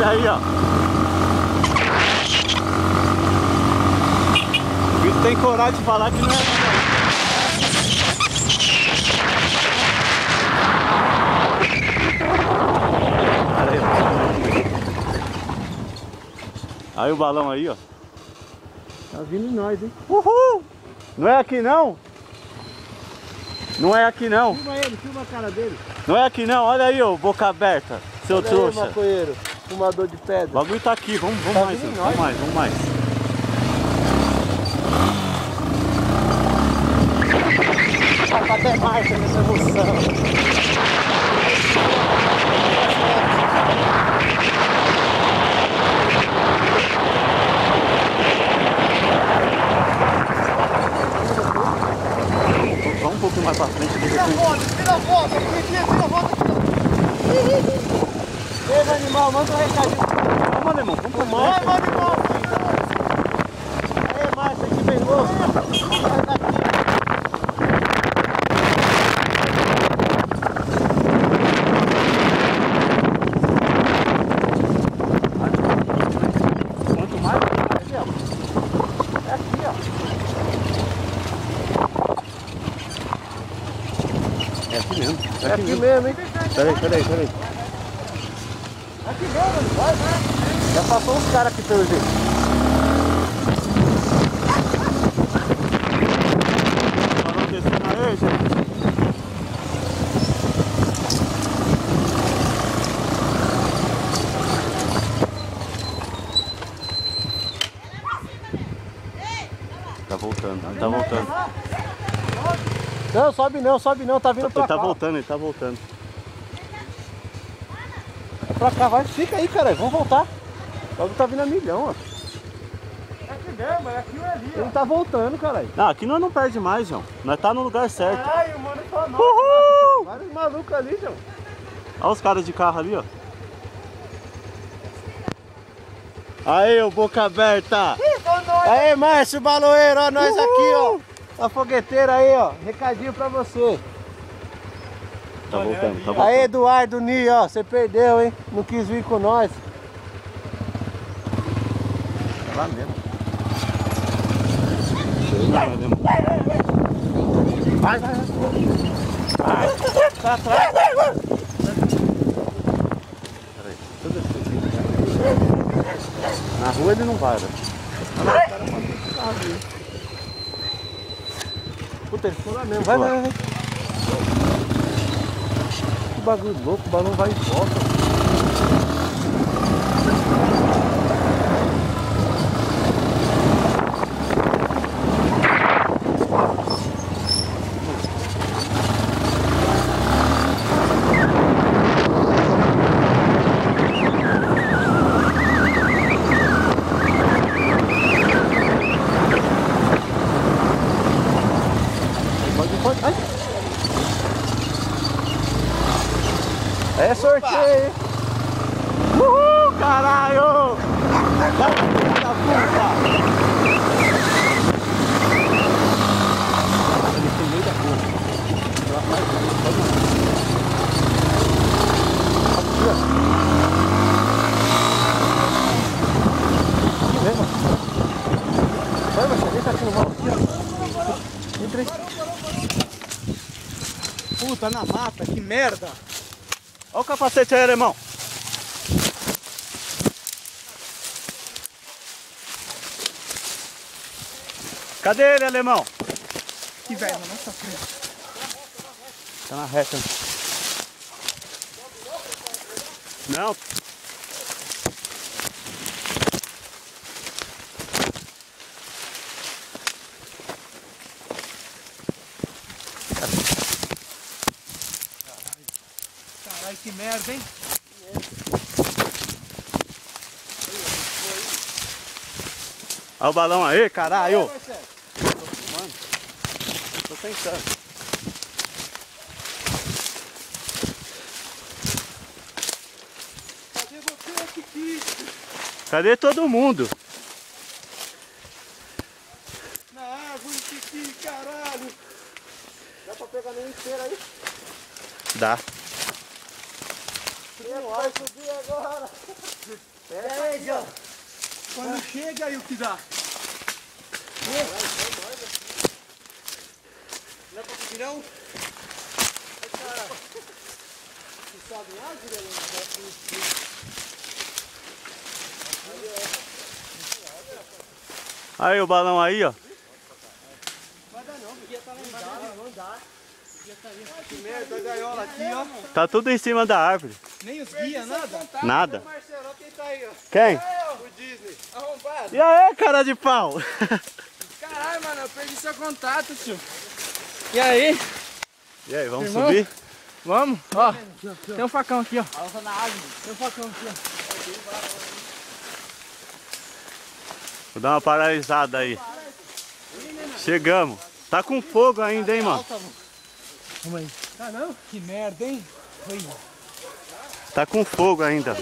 Olha aí, ó. O bicho tem coragem de falar que não é. Olha aí, ó. Aí o balão aí, ó. Tá vindo em nós, hein? Uhul! Não é aqui não? Não é aqui não. Filma ele, filma a cara dele. Não é aqui não, olha aí, ó, boca aberta, seu Olha trouxa. aí, maconheiro, fumador de O pedra. bagulho tá aqui, vamos Tá mais, vindo em vamos nós. mais, vamos mais. Tá até marcha nessa emoção. Vamos um pouco mais pra frente. Tira a foto aqui, tira a foto aqui. Ei, meu animal, manda um recadinho. Vamos, alemão, vamos pra Vai, frente. meu animal. Aí, Márcia, que bem louco. Sai daqui. Quanto mais, Aqui, ó. É aqui, ó. é aqui mesmo. É aqui mesmo, hein? Peraí. É aqui mesmo, vai. Já passou uns caras aqui pelo jeito. Balão descendo aí, gente. Tá voltando, ele tá voltando. Não, sobe não, tá vindo pra Ele tá cá. voltando, ele tá voltando. É pra cá, vai, fica aí, cara, vamos voltar. Logo tá vindo a milhão, ó. É aqui mesmo, é aqui ou ali, ó. Ele tá voltando, caralho. Não, aqui nós não perde mais, João. Nós tá no lugar certo. Caralho, mano, só nós. Uhul! Vários malucos ali, João. Olha os caras de carro ali, ó. Aí, ô boca aberta! Aí, Márcio Baloeiro, ó, nós aqui, ó. A fogueteira aí, ó. Recadinho pra você. Tá voltando, tá Aí, voltando. Eduardo Ni, ó, você perdeu, hein? Não quis vir com nós. É lá mesmo. Lá mesmo. Vai. Tá atrás. Peraí, tudo assim. Na rua ele não vai, velho. Puta, ele ficou lá mesmo. Vai. Que bagulho louco, o balão vai e volta. Pode. Ai. É sorteio, hein? Uhul, caralho! Da puta! Ele tem meio da rua. Aqui mesmo. Vai, Marcelo, deixa aqui no mal. Aqui, ó. Entra aí. Puta, na mata, que merda. Olha o capacete aí, alemão. Cadê ele, alemão? Que velho, na nossa frente. Tá na reta. Não. Caralho, que merda, hein? Olha o balão aí, caralho. Marcelo. Tô tentando. Cadê você, Kiki? Cadê todo mundo? Na árvore, Kiki, caralho. Dá pra pegar nem inteiro aí? Dá. Vai subir agora. aí, João. Quando chega aí o que dá? Não é pra subir não? Aí o balão aí, ó. Vai dar não, podia estar lá embaixo. Não dá. Que merda, a gaiola aqui, ó. Tá tudo em cima da árvore. Nem os guias, nada? Nada. Marcelo, olha quem tá aí, ó. Quem? O Disney. Arrombado. E aí, cara de pau? Caralho, mano, eu perdi seu contato, tio. E aí? E aí, vamos Irmão? subir? Vamos? Ó, tem um facão aqui, ó. Tem um facão aqui, ó. Vou dar uma paralisada aí. Chegamos. Tá com fogo ainda, hein, mano? Vamos aí. Tá não? Que merda, hein? Tá com fogo ainda.